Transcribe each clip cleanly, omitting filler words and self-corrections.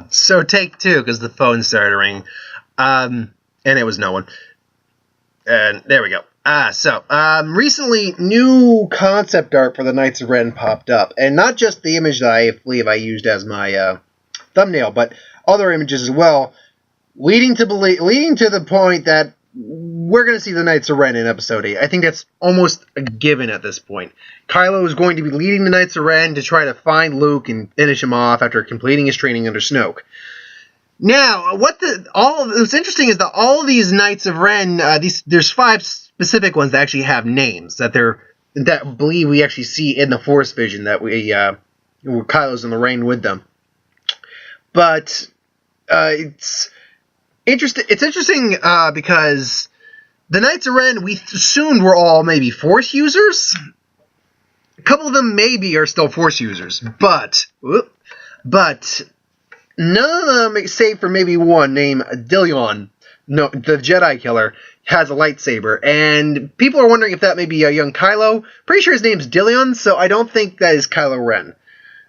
So take two, because the phone started ringing. And it was no one. And there we go. Recently, new concept art for the Knights of Ren popped up. And not just the image that I believe I used as my thumbnail, but other images as well, leading to the point that we're going to see the Knights of Ren in Episode 8. I think that's almost a given at this point. Kylo is going to be leading the Knights of Ren to try to find Luke and finish him off after completing his training under Snoke. Now, what's interesting is that all of these Knights of Ren, there's 5 specific ones that actually have names that believe we actually see in the Force vision that where Kylo's in the Reign with them. But it's interesting. It's interesting because the Knights of Ren, we assumed were all maybe Force users. A couple of them maybe are still Force users, but none of them, save for maybe one named Dillion, the Jedi killer, has a lightsaber, and people are wondering if that may be a young Kylo. Pretty sure his name's Dillion, so I don't think that is Kylo Ren.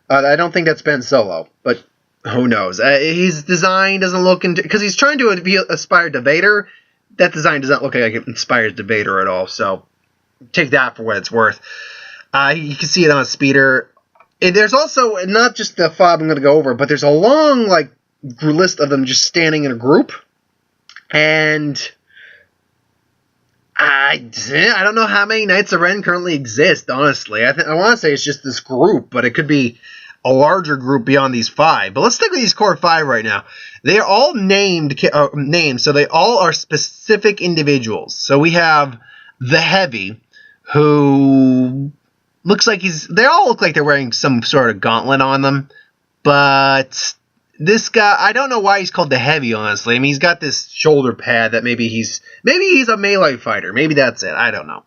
I don't think that's Ben Solo, but who knows? His design doesn't look because he's trying to aspire to Vader. That design does not look like it inspires to Vader at all. So take that for what it's worth. You can see it on a speeder. And there's also not just the 5 I'm going to go over, but there's a long list of them just standing in a group. And I don't know how many Knights of Ren currently exist, honestly. I want to say it's just this group, but it could be a larger group beyond these 5. But let's stick with these core 5 right now. They are all named, so they all are specific individuals. So we have the Heavy, who looks like they all look like they're wearing some sort of gauntlet on them. But this guy, I don't know why he's called the Heavy, honestly. I mean, he's got this shoulder pad that maybe he's a melee fighter. Maybe that's it. I don't know.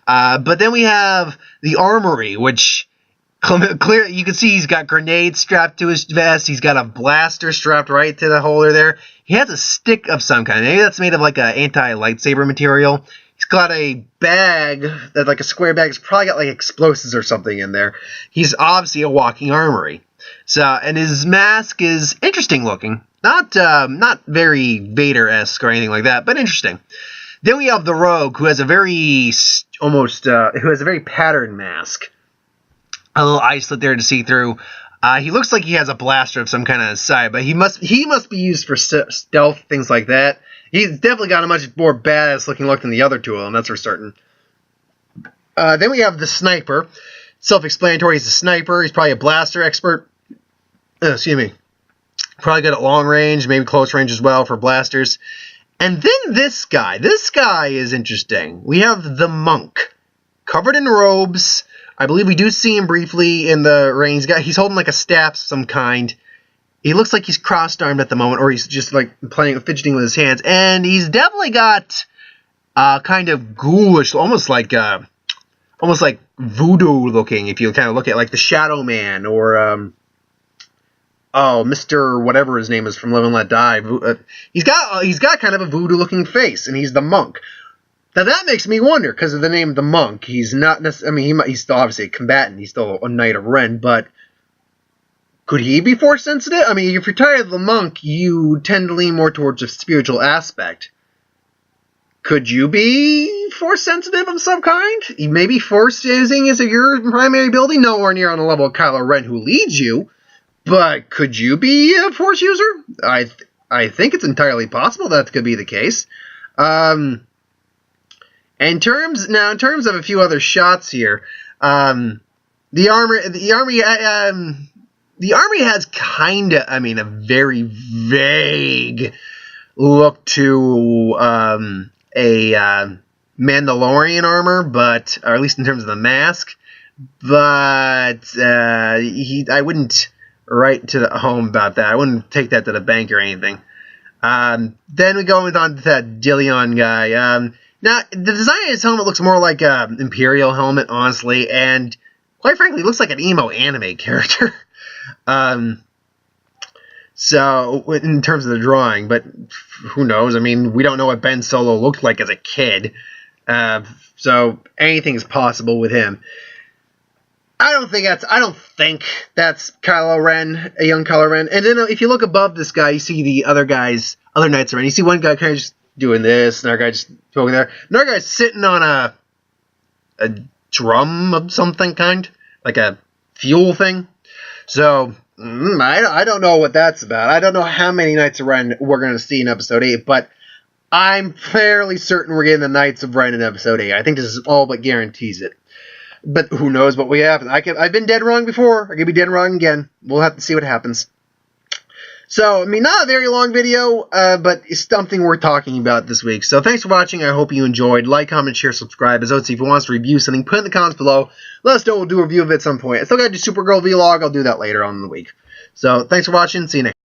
But then we have the Armory, which clear, you can see he's got grenades strapped to his vest. He's got a blaster strapped right to the holder there. He has a stick of some kind. Maybe that's made of like an anti-lightsaber material. He's got a bag, like a square bag. It's probably got like explosives or something in there. He's obviously a walking armory. And his mask is interesting looking. Not very Vader-esque or anything like that, but interesting. Then we have the Rogue, who has a very patterned mask. A little eye slit there to see through. He looks like he has a blaster of some kind of side, but he must be used for stealth, things like that. He's definitely got a much more badass looking look than the other two of them, that's for certain. Then we have the Sniper. Self-explanatory, he's a sniper. He's probably a blaster expert. Excuse me. Probably good at long range, maybe close range as well for blasters. And then this guy. This guy is interesting. We have the Monk. Covered in robes. I believe we do see him briefly in the ring. He's holding like a staff of some kind. He looks like he's crossed-armed at the moment, or he's just like fidgeting with his hands. And he's definitely got kind of ghoulish, almost like voodoo looking. If you kind of look at like the Shadow Man or Mr. whatever his name is from Live and Let Die. He's got kind of a voodoo looking face, and he's the Monk. Now that makes me wonder, because of the name the Monk. He's not necessarily, I mean, he's still obviously a combatant. He's still a Knight of Ren, but could he be Force sensitive? I mean, if you're tired of the Monk, you tend to lean more towards a spiritual aspect. Could you be Force sensitive of some kind? Maybe Force using is your primary ability? Nowhere near on the level of Kylo Ren, who leads you. But could you be a Force user? I think it's entirely possible that could be the case. In terms of a few other shots here, the Armory has kinda, I mean, a very vague look to a Mandalorian armor, but or at least in terms of the mask. But I wouldn't write to the home about that. I wouldn't take that to the bank or anything. Then we go on to that Dillion guy. Now, the design of his helmet looks more like an Imperial helmet, honestly, and quite frankly, looks like an emo anime character. So, in terms of the drawing, but who knows? I mean, we don't know what Ben Solo looked like as a kid, so anything's possible with him. I don't think that's Kylo Ren, a young Kylo Ren. And then if you look above this guy, you see the other Knights of Ren. You see one guy kind of just doing this, another guy just poking there. Another guy's sitting on a drum of something kind, like a fuel thing. So I don't know what that's about. I don't know how many Knights of Ren we're going to see in Episode 8, but I'm fairly certain we're getting the Knights of Ren in Episode 8. I think this is all but guarantees it. But who knows what will happen. I've been dead wrong before. I could be dead wrong again. We'll have to see what happens. So, I mean, not a very long video, but it's something worth talking about this week. So, thanks for watching. I hope you enjoyed. Like, comment, share, subscribe. As always, if you want us to review something, put it in the comments below. Let us know. We'll do a review of it at some point. I still got to do Supergirl vlog. I'll do that later on in the week. So, thanks for watching. See you next time.